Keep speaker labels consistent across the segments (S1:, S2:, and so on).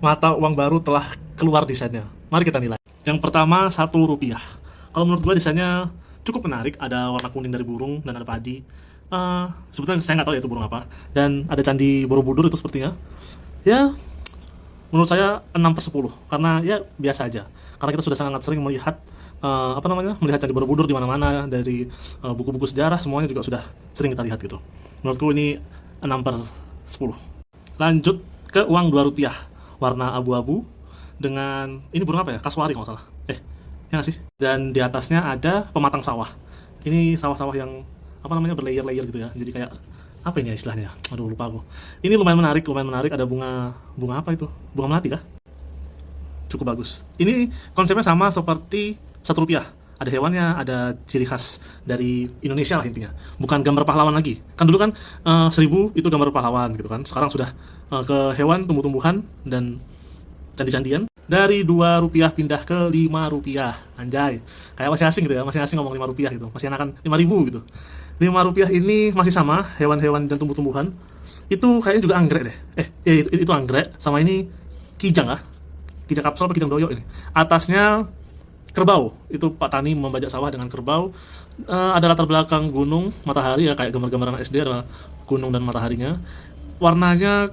S1: Mata uang baru telah keluar desainnya. Mari kita nilai. Yang pertama, Rp1. Kalau menurut gua desainnya cukup menarik. Ada warna kuning dari burung dan ada padi. Sebetulnya saya nggak tahu ya itu burung apa. Dan ada candi Borobudur itu sepertinya. Ya, menurut saya 6/10 karena ya biasa aja. Karena kita sudah sangat sering melihat melihat candi Borobudur di mana-mana dari buku-buku sejarah semuanya juga sudah sering kita lihat gitu. Menurutku ini 6/10. Lanjut ke uang Rp2, warna abu-abu dengan ini burung apa ya? Kasuari kalau nggak salah. Ya nggak sih? Dan di atasnya ada pematang sawah. Ini sawah-sawah yang berlayer-layer gitu ya. Jadi kayak apa ini ya istilahnya? Aduh lupa aku. Ini lumayan menarik. Ada bunga apa itu? Bunga melati kah? Cukup bagus. Ini konsepnya sama seperti Rp1. Ada hewannya, ada ciri khas dari Indonesia lah intinya. Bukan gambar pahlawan lagi. Kan dulu kan 1000 itu gambar pahlawan gitu kan. Sekarang sudah ke hewan, tumbuh-tumbuhan dan candi-candian. Dari Rp2 pindah ke Rp5. Anjay. Kayak masih asing gitu ya. Masih asing ngomong Rp5 gitu. Masih enakan 5.000 gitu. Rp5 ini masih sama, hewan-hewan dan tumbuh-tumbuhan. Itu kayaknya juga anggrek deh. Itu anggrek. Sama ini kijang lah. Kijang kapsul apa kijang doyok ini. Atasnya kerbau. Itu Pak Tani membajak sawah dengan kerbau. Ada latar belakang gunung, matahari ya kayak gambar-gambaran SD ada gunung dan mataharinya. Warnanya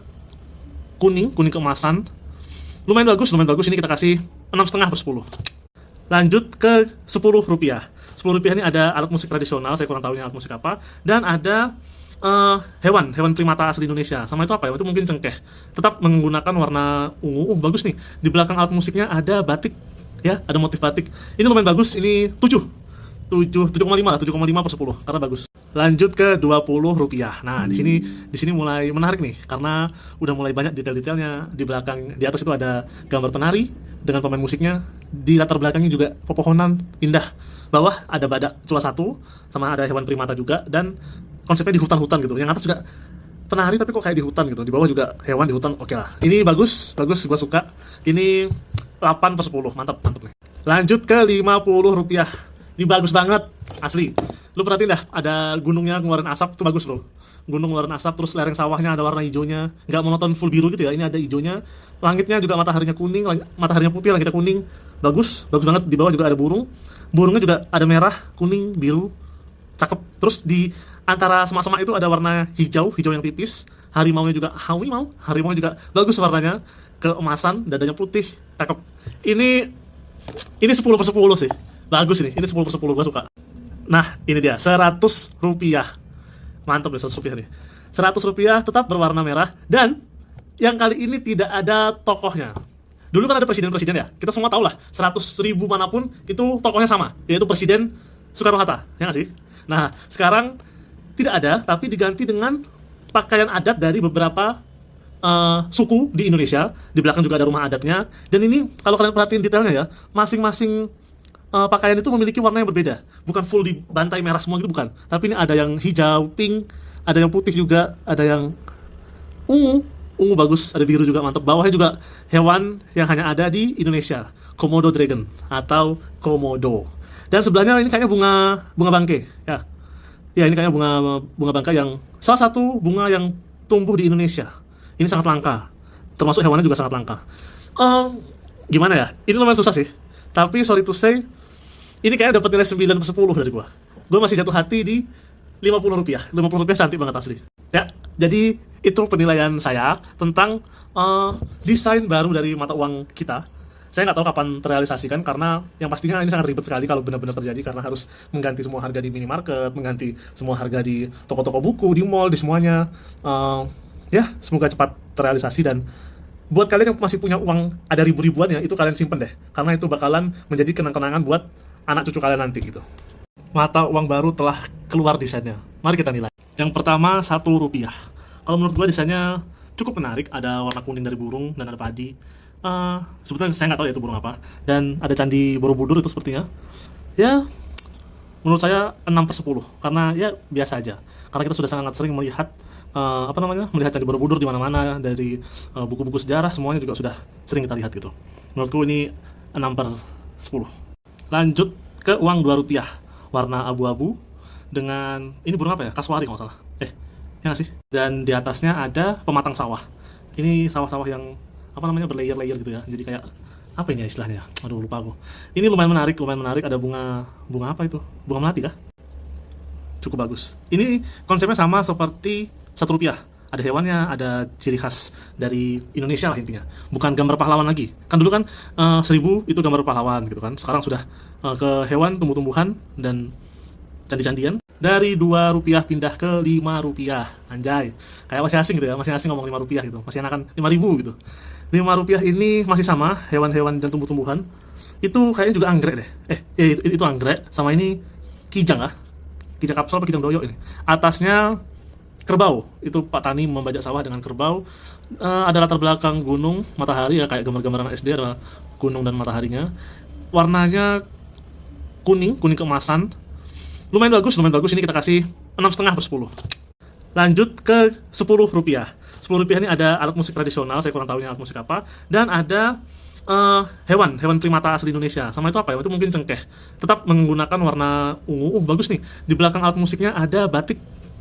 S1: kuning keemasan. Lumayan bagus. Ini kita kasih 6,5/10. Lanjut ke Rp10. Rp10 ini ada alat musik tradisional, saya kurang tahu ini alat musik apa. Dan ada hewan primata asli Indonesia. Sama itu apa ya? Itu mungkin cengkeh. Tetap menggunakan warna ungu. Bagus nih. Di belakang alat musiknya ada batik. Ya, ada motif batik. Ini lumayan bagus. Ini 7,5/10 karena bagus. Lanjut ke Rp20. Nah, di sini mulai menarik nih karena udah mulai banyak detail-detailnya. Di atas itu ada gambar penari dengan pemain musiknya. Di latar belakangnya juga pepohonan indah. Bawah ada badak cula satu sama ada hewan primata juga dan konsepnya di hutan-hutan gitu. Yang atas juga penari tapi kok kayak di hutan gitu. Di bawah juga hewan di hutan. Oke lah. Ini bagus, gua suka. Ini 8/10. Mantap nih. Lanjut ke Rp50. Ini bagus banget, asli. Lu perhatiin dah, ada gunungnya ngeluarin asap, itu bagus bro. Gunung ngeluarin asap, terus lereng sawahnya ada warna hijaunya, nggak monoton full biru gitu ya, ini ada hijaunya. Langitnya juga mataharinya kuning, mataharinya putih, langitnya kuning. Bagus banget. Di bawah juga ada burung. Burungnya juga ada merah, kuning, biru, cakep. Terus di antara semak-semak itu ada warna hijau yang tipis. Harimaunya juga harimau juga bagus warnanya, keemasan, dadanya putih, cakep. Ini 10/10 sih. Bagus ini 10/10 gua suka. Nah, ini dia Rp100. Mantap deh Rp100 nih. Rp100 tetap berwarna merah dan yang kali ini tidak ada tokohnya. Dulu kan ada presiden-presiden ya. Kita semua tahu lah, 100.000 manapun itu tokohnya sama, yaitu Presiden Soekarno-Hatta, ya nggak sih? Nah, sekarang tidak ada, tapi diganti dengan pakaian adat dari beberapa suku di Indonesia. Di belakang juga ada rumah adatnya. Dan ini kalau kalian perhatiin detailnya ya, masing-masing pakaian itu memiliki warna yang berbeda. Bukan full dibantai merah semua gitu, bukan. Tapi ini ada yang hijau, pink, ada yang putih juga, ada yang ungu bagus, ada biru juga, mantap. Bawahnya juga hewan yang hanya ada di Indonesia, Komodo dragon atau komodo. Dan sebelahnya ini kayaknya bunga bangke, ya. Ya, ini kayaknya bunga bangke yang salah satu bunga yang tumbuh di Indonesia. Ini sangat langka. Termasuk hewannya juga sangat langka. Gimana ya? Ini lumayan susah sih. Tapi sorry to say, ini kayaknya dapat nilai 9/10 dari gua. Gua masih jatuh hati di Rp50. Rp50 cantik banget asli. Ya, jadi itu penilaian saya tentang desain baru dari mata uang kita. Saya nggak tahu kapan terrealisasikan karena yang pastinya ini sangat ribet sekali kalau benar-benar terjadi karena harus mengganti semua harga di minimarket, mengganti semua harga di toko-toko buku, di mall, di semuanya. Ya, semoga cepat terrealisasi dan buat kalian yang masih punya uang ada ribu-ribuan ya, itu kalian simpen deh. Karena itu bakalan menjadi kenang-kenangan buat anak cucu kalian nanti gitu. Mata uang baru telah keluar desainnya. Mari kita nilai. Yang pertama Rp1. Kalau menurut gua desainnya cukup menarik. Ada warna kuning dari burung dan ada padi. Sebetulnya saya nggak tahu ya itu burung apa. Dan ada candi Borobudur itu sepertinya. Ya, menurut saya 6/10 karena ya biasa aja. Karena kita sudah sangat sering melihat melihat candi Borobudur di mana-mana dari buku-buku sejarah semuanya juga sudah sering kita lihat gitu. Menurutku ini 6/10. Lanjut ke uang Rp2, warna abu-abu dengan ini burung apa ya? Kasuari kalau nggak salah. Ya nggak sih? Dan di atasnya ada pematang sawah. Ini sawah-sawah yang apa namanya, berlayer-layer gitu ya. Jadi kayak apa ini ya istilahnya? Aduh lupa aku. Ini lumayan menarik, lumayan menarik. Ada bunga apa itu? Bunga melati kah? Cukup bagus. Ini konsepnya sama seperti Rp1. Ada hewannya, ada ciri khas dari Indonesia lah intinya. Bukan gambar pahlawan lagi. Kan dulu kan 1000 itu gambar pahlawan gitu kan. Sekarang sudah ke hewan, tumbuh-tumbuhan dan candi-candian. Dari Rp2 pindah ke Rp5. Anjay. Kayak masih asing gitu ya, masih asing ngomong Rp5 gitu. Masih enakan 5.000 gitu. Rp5 ini masih sama, hewan-hewan dan tumbuh-tumbuhan. Itu kayaknya juga anggrek deh. Itu anggrek sama ini kijang ah. Kijang kapsul apa kijang doyok ini. Atasnya kerbau, itu Pak Tani membajak sawah dengan kerbau. Ada latar belakang gunung, matahari ya, kayak gambar-gambaran SD ada gunung dan mataharinya. Warnanya kuning keemasan. Lumayan bagus. Ini kita kasih 6,5/10. Lanjut ke Rp10. Rp10 ini ada alat musik tradisional, saya kurang tahu ini alat musik apa, dan ada hewan primata asli Indonesia. Sama itu apa ya? Itu mungkin cengkeh. Tetap menggunakan warna ungu. Bagus nih. Di belakang alat musiknya ada batik.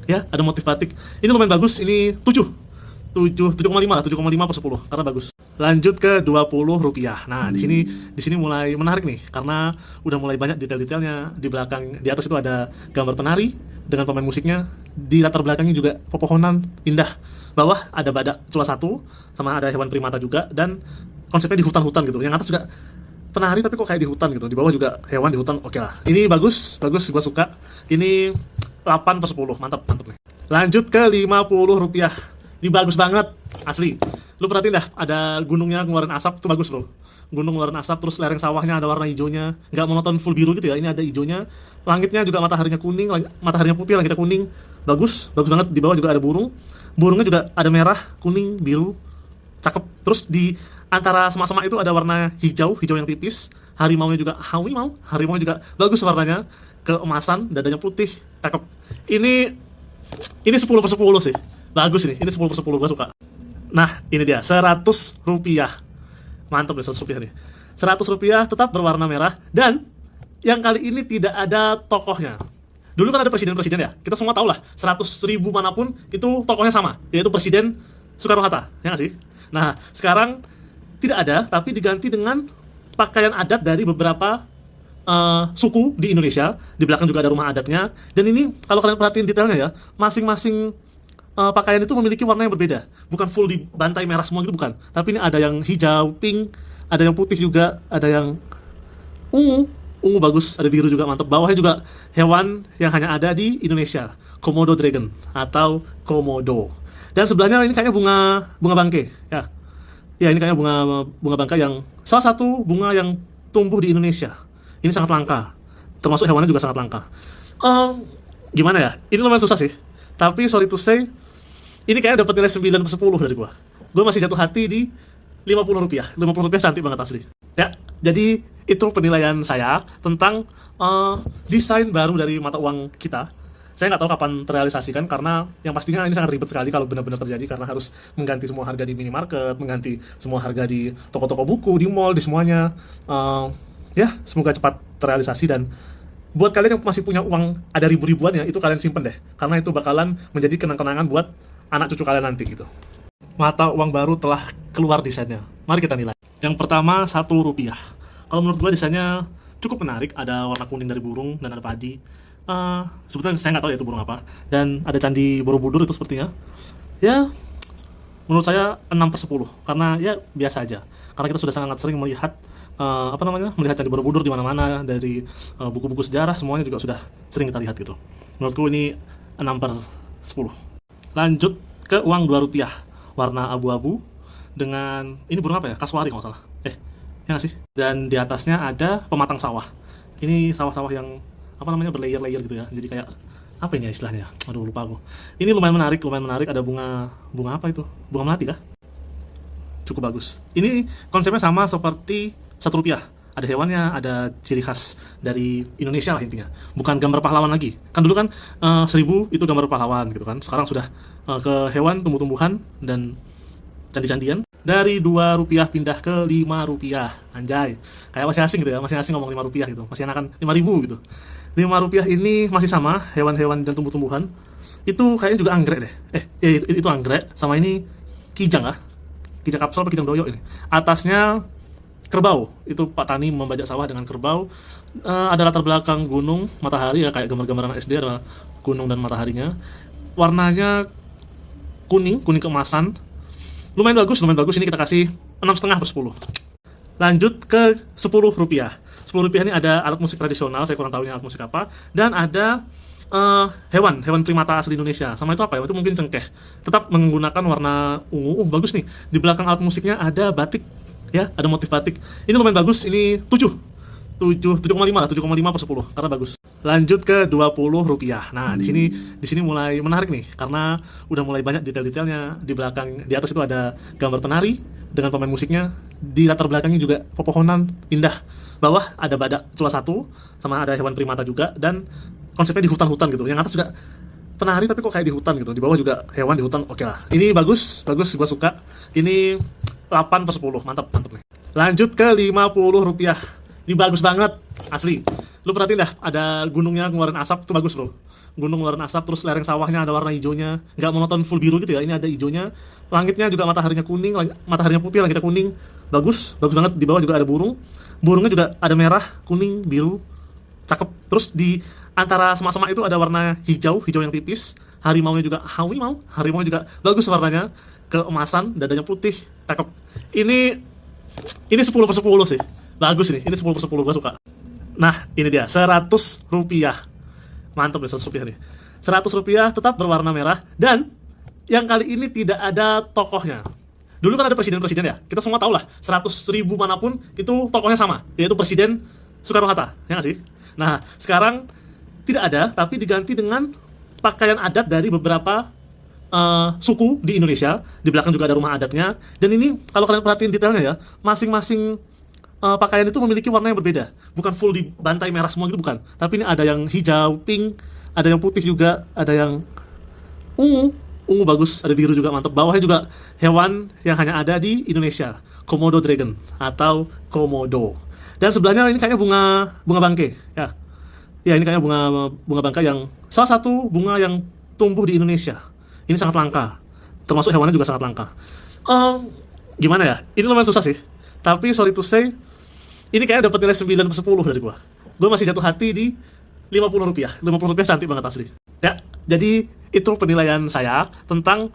S1: Ya, ada motif batik. Ini lumayan bagus. Ini 7,5/10 karena bagus. Lanjut ke Rp20. Nah, di sini mulai menarik nih karena udah mulai banyak detail-detailnya. Di belakang, di atas itu ada gambar penari dengan pemain musiknya. Di latar belakangnya juga pepohonan indah. Bawah ada badak cula satu sama ada hewan primata juga, dan konsepnya di hutan-hutan gitu. Yang atas juga penari tapi kok kayak di hutan gitu. Di bawah juga hewan di hutan. Oke lah. Ini bagus, gua suka. Ini 8/10, mantap nih. Lanjut ke Rp50. Ini bagus banget, asli. Lu perhatiin dah, ada gunungnya ngeluarin asap, itu bagus bro. Gunung ngeluarin asap, terus lereng sawahnya ada warna hijaunya, nggak monoton full biru gitu ya. Ini ada hijaunya. Langitnya juga mataharinya kuning, mataharinya putih, langitnya kuning. Bagus banget. Di bawah juga ada burungnya juga ada merah, kuning, biru, cakep. Terus di antara semak-semak itu ada warna hijau yang tipis. Harimaunya juga harimau juga bagus warnanya, keemasan, dadanya putih, cakep. Ini 10/10 sih. Bagus ini 10/10, gua suka. Nah, ini dia Rp100. Mantap deh Rp100 nih. Rp100 tetap berwarna merah, dan yang kali ini tidak ada tokohnya. Dulu kan ada presiden ya. Kita semua tahu lah, 100.000 manapun itu tokohnya sama, yaitu Presiden Soekarno-Hatta, ya nggak sih? Nah, sekarang tidak ada, tapi diganti dengan pakaian adat dari beberapa suku di Indonesia. Di belakang juga ada rumah adatnya. Dan ini kalau kalian perhatiin detailnya ya, masing-masing pakaian itu memiliki warna yang berbeda. Bukan full dibantai merah semua gitu, bukan. Tapi ini ada yang hijau, pink, ada yang putih juga, ada yang ungu bagus, ada biru juga, mantap. Bawahnya juga hewan yang hanya ada di Indonesia, Komodo dragon atau komodo. Dan sebelahnya ini kayaknya bunga bangke, ya. Ya, ini kayaknya bunga bangka yang salah satu bunga yang tumbuh di Indonesia. Ini sangat langka. Termasuk hewannya juga sangat langka. Gimana ya? Ini lumayan susah sih. Tapi sorry to say, ini kayaknya dapat nilai 9/10 dari gua. Gua masih jatuh hati di Rp50. Rp50 cantik banget asli. Ya, jadi itu penilaian saya tentang desain baru dari mata uang kita. Saya nggak tahu kapan terrealisasikan, karena yang pastinya ini sangat ribet sekali kalau benar-benar terjadi, karena harus mengganti semua harga di minimarket, mengganti semua harga di toko-toko buku, di mall, di semuanya. Ya, semoga cepat terrealisasi, dan buat kalian yang masih punya uang ada ribu-ribuannya, itu kalian simpen deh, karena itu bakalan menjadi kenang-kenangan buat anak cucu kalian nanti gitu. Mata uang baru telah keluar desainnya. Mari kita nilai. Yang pertama Rp1. Kalau menurut gua desainnya cukup menarik, ada warna kuning dari burung dan ada padi. Sebetulnya saya nggak tahu ya itu burung apa. Dan ada candi Borobudur itu sepertinya. Ya, menurut saya 6/10 karena ya biasa aja. Karena kita sudah sangat sering melihat melihat candi Borobudur di mana-mana, dari buku-buku sejarah, semuanya juga sudah sering kita lihat gitu. Menurutku ini 6/10. Lanjut ke uang Rp2, warna abu-abu dengan ini burung apa ya? Kasuari kalau nggak salah. Ya nggak sih? Dan di atasnya ada pematang sawah. Ini sawah-sawah yang berlayer-layer gitu ya. Jadi kayak apa ini ya istilahnya? Aduh lupa aku. Ini lumayan menarik. Ada bunga apa itu? Bunga melati kah? Cukup bagus. Ini konsepnya sama seperti Rp1. Ada hewannya, ada ciri khas dari Indonesia lah intinya. Bukan gambar pahlawan lagi. Kan dulu kan 1000 itu gambar pahlawan gitu kan. Sekarang sudah ke hewan, tumbuh-tumbuhan dan candi-candian. Dari Rp2 pindah ke Rp5. Anjay. Kayak masih asing gitu ya, masih asing ngomong Rp5 gitu. Masih enakan 5.000 gitu. Rp5 ini masih sama, hewan-hewan dan tumbuh-tumbuhan. Itu kayaknya juga anggrek deh. Itu anggrek, sama ini kijang ah. kijang kapsul apa kijang doyok ini. Atasnya kerbau, itu Pak Tani membajak sawah dengan kerbau. Ada latar belakang gunung, matahari ya, kayak gambar-gambaran SD, ada gunung dan mataharinya. Warnanya kuning keemasan. Lumayan bagus. Ini kita kasih 6,5/10. Lanjut ke 10 rupiah. 10 rupiah ini ada alat musik tradisional, saya kurang tahu ini alat musik apa. Dan ada hewan primata asli Indonesia. Sama itu apa ya? Itu mungkin cengkeh. Tetap menggunakan warna ungu. Bagus nih. Di belakang alat musiknya ada batik, ya, ada motif batik. Ini lumayan bagus. Ini 7,5/10 karena bagus. Lanjut ke 20 rupiah. Nah, di sini mulai menarik nih karena udah mulai banyak detail-detailnya. Di atas itu ada gambar penari dengan pemain musiknya. Di latar belakangnya juga pepohonan indah. Bawah ada badak cula satu, sama ada hewan primata juga, dan konsepnya di hutan-hutan gitu. Yang atas juga penari tapi kok kayak di hutan gitu. Di bawah juga hewan di hutan. Oke lah. Ini bagus, gua suka. Ini 8/10. Mantap nih. Lanjut ke 50 rupiah. Ini bagus banget, asli. Lu perhatiin dah, ada gunungnya ngeluarin asap, itu bagus bro. Gunung ngeluarin asap, terus lereng sawahnya ada warna hijaunya, nggak monoton full biru gitu ya, ini ada hijaunya. Langitnya juga mataharinya kuning, mataharinya putih, langitnya kuning. Bagus banget. Di bawah juga ada burungnya juga ada merah, kuning, biru, cakep. Terus di antara semak-semak itu ada warna hijau yang tipis. Harimaunya juga harimau juga bagus warnanya, keemasan, dadanya putih, cakep. Ini 10/10 sih. Bagus nih, ini 10/10, gue suka. Nah, ini dia, 100 rupiah. Mantap ya, 100 rupiah nih. 100 rupiah tetap berwarna merah, dan yang kali ini tidak ada tokohnya. Dulu kan ada presiden-presiden ya, kita semua tahu lah, 100.000 manapun, itu tokohnya sama, yaitu Presiden Soekarno-Hatta, ya nggak sih? Nah, sekarang tidak ada, tapi diganti dengan pakaian adat dari beberapa suku di Indonesia. Di belakang juga ada rumah adatnya, dan ini kalau kalian perhatiin detailnya ya, masing-masing pakaian itu memiliki warna yang berbeda. Bukan full dibantai merah semua gitu, bukan. Tapi ini ada yang hijau, pink, ada yang putih juga, ada yang ungu bagus, ada biru juga, mantap. Bawahnya juga hewan yang hanya ada di Indonesia, Komodo dragon atau komodo. Dan sebelahnya ini kayaknya bunga bangke, ya. Ya, ini kayaknya bunga bangke yang salah satu bunga yang tumbuh di Indonesia. Ini sangat langka. Termasuk hewannya juga sangat langka. Gimana ya? Ini lumayan susah sih. Tapi sorry to say, ini kayaknya dapat nilai 9/10 dari gua. Gua masih jatuh hati di 50 rupiah. 50 rupiah cantik banget asli. Ya, jadi itu penilaian saya tentang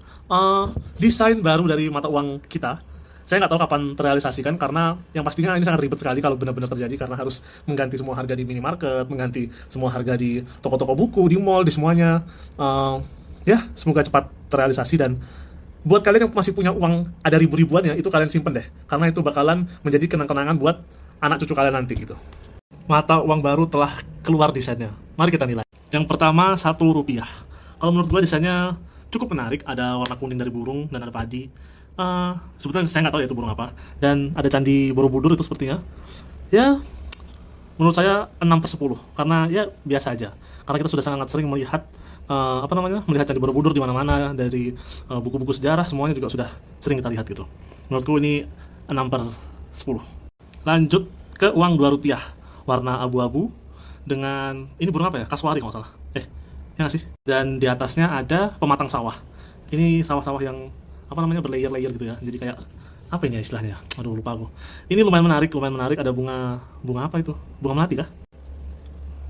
S1: desain baru dari mata uang kita. Saya nggak tahu kapan terrealisasikan, karena yang pastinya ini sangat ribet sekali kalau benar-benar terjadi, karena harus mengganti semua harga di minimarket, mengganti semua harga di toko-toko buku, di mall, di semuanya. Ya, semoga cepat terrealisasi, dan buat kalian yang masih punya uang ada ribu-ribuan ya, itu kalian simpen deh, karena itu bakalan menjadi kenang-kenangan buat anak cucu kalian nanti gitu. Mata uang baru telah keluar desainnya. Mari kita nilai. Yang pertama, 1 rupiah. Kalau menurut gua desainnya cukup menarik, ada warna kuning dari burung dan ada padi. Sebetulnya saya nggak tahu ya itu burung apa. Dan ada candi Borobudur itu sepertinya. Ya, menurut saya 6/10, karena ya biasa aja. Karena kita sudah sangat sering melihat melihat candi Borobudur di mana-mana, dari buku-buku sejarah, semuanya juga sudah sering kita lihat gitu. Menurutku ini 6/10. Lanjut ke uang 2 rupiah, warna abu-abu dengan ini burung apa ya? Kasuari kalau nggak salah. Ya nggak sih? Dan di atasnya ada pematang sawah. Ini sawah-sawah yang berlayer-layer gitu ya. Jadi kayak apa ini ya istilahnya? Aduh, lupa aku. Ini lumayan menarik. Ada bunga apa itu? Bunga melati kah?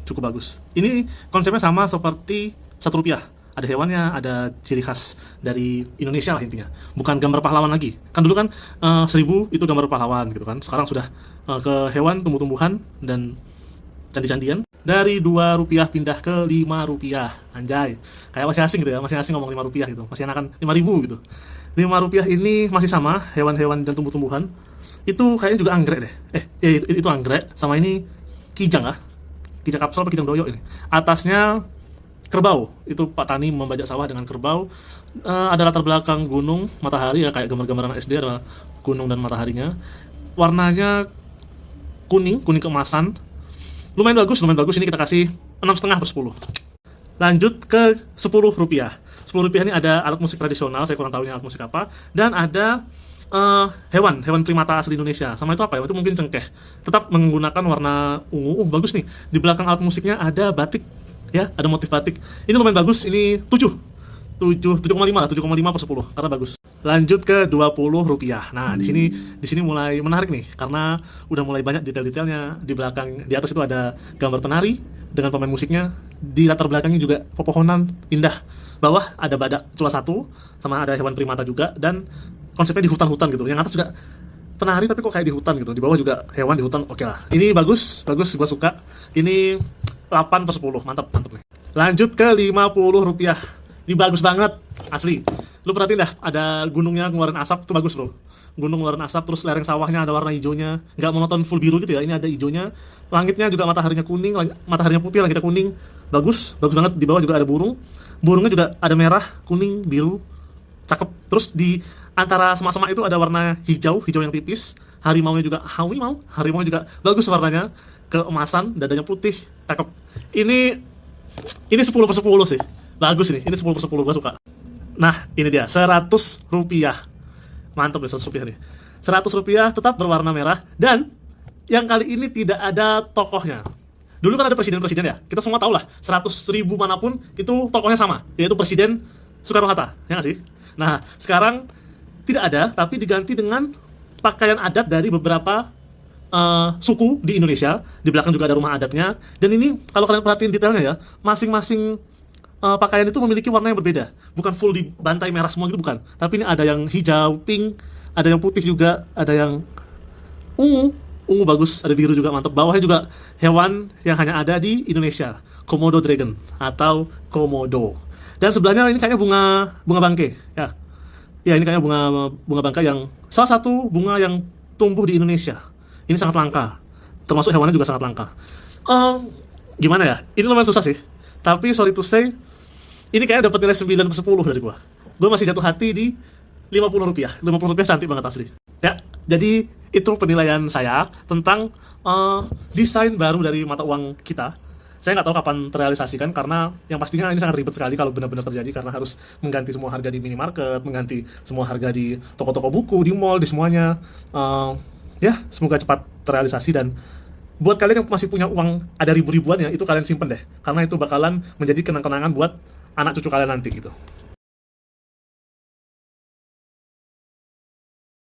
S1: Cukup bagus. Ini konsepnya sama seperti 1 rupiah. Ada hewannya, ada ciri khas dari Indonesia lah intinya. Bukan gambar pahlawan lagi. Kan dulu kan 1000 itu gambar pahlawan gitu kan. Sekarang sudah ke hewan, tumbuh-tumbuhan, dan candi-candian. Dari 2 rupiah pindah ke 5 rupiah. Anjay. Kayak masih asing gitu ya. Masih asing ngomong 5 rupiah gitu. Masih enakan 5.000 gitu. 5 rupiah ini masih sama, hewan-hewan dan tumbuh-tumbuhan. Itu kayaknya juga anggrek deh. Itu anggrek. Sama ini kijang lah. Kijang kapsul apa kijang doyok ini. Atasnya kerbau. Itu Pak Tani membajak sawah dengan kerbau. Ada latar belakang gunung, matahari ya, kayak gambar-gambaran SD, ada gunung dan mataharinya. Warnanya kuning keemasan. Lumayan bagus. Ini kita kasih 6,5/10. Lanjut ke 10 rupiah. 10 rupiah ini ada alat musik tradisional, saya kurang tahu ini alat musik apa. Dan ada hewan primata asli Indonesia. Sama itu apa ya? Itu mungkin cengkeh. Tetap menggunakan warna ungu. Bagus nih. Di belakang alat musiknya ada batik, ya, ada motif batik. Ini lumayan bagus. Ini 7,5 lah, 7,5 per 10 karena bagus. Lanjut ke 20 rupiah. Nah, di sini mulai menarik nih karena udah mulai banyak detail-detailnya. Di belakang, di atas itu ada gambar penari dengan pemain musiknya. Di latar belakangnya juga pepohonan indah. Bawah ada badak cula satu sama ada hewan primata juga, dan konsepnya di hutan-hutan gitu. Yang atas juga penari tapi kok kayak di hutan gitu. Di bawah juga hewan di hutan. Oke lah. Ini bagus, gua suka. Ini 8 per 10. Mantap nih. Lanjut ke 50 rupiah. Ini bagus banget, asli. Lu perhatiin dah, ada gunungnya ngeluarin asap, itu bagus bro. Gunung ngeluarin asap, terus lereng sawahnya ada warna hijaunya, nggak monoton full biru gitu ya, ini ada hijaunya. Langitnya juga mataharinya kuning, mataharinya putih, langitnya kuning. Bagus banget. Di bawah juga ada burung. Burungnya juga ada merah, kuning, biru. Cakep. Terus di antara semak-semak itu ada warna hijau yang tipis. Harimaunya juga, harimau juga bagus warnanya. Keemasan, dadanya putih, cakep. Ini 10 per 10 sih. Bagus ini 10 per 10, gue suka. Nah, ini dia, 100 rupiah. Mantap deh 100 rupiah nih. 100 rupiah tetap berwarna merah, dan yang kali ini tidak ada tokohnya. Dulu kan ada presiden-presiden ya, kita semua tahu lah, 100.000 manapun itu tokohnya sama, yaitu Presiden Soekarno-Hatta, ya nggak sih? Nah, sekarang tidak ada, tapi diganti dengan pakaian adat dari beberapa suku di Indonesia. Di belakang juga ada rumah adatnya, dan ini kalau kalian perhatiin detailnya ya, masing-masing pakaian itu memiliki warna yang berbeda, bukan full dibantai merah semua gitu, bukan, tapi ini ada yang hijau, pink, ada yang putih juga, ada yang ungu bagus, ada biru juga, mantap. Bawahnya juga hewan yang hanya ada di Indonesia, Komodo dragon atau komodo. Dan sebelahnya ini kayaknya bunga bangke ya. Ya, ini kayaknya bunga bangka, yang salah satu bunga yang tumbuh di Indonesia. Ini sangat langka, termasuk hewannya juga sangat langka. Gimana ya, ini lumayan susah sih, tapi sorry to say, ini kayaknya dapat nilai 9 per 10 dari gua. Gua masih jatuh hati di 50 rupiah. 50 rupiah cantik banget asli. Ya, jadi itu penilaian saya tentang desain baru dari mata uang kita. Saya nggak tahu kapan terrealisasikan, karena yang pastinya ini sangat ribet sekali kalau benar-benar terjadi, karena harus mengganti semua harga di minimarket, mengganti semua harga di toko-toko buku, di mall, di semuanya. Ya, semoga cepat terrealisasi, dan buat kalian yang masih punya uang ada ribu-ribuan ya, itu kalian simpen deh, karena itu bakalan menjadi kenang-kenangan buat anak cucu kalian nanti gitu.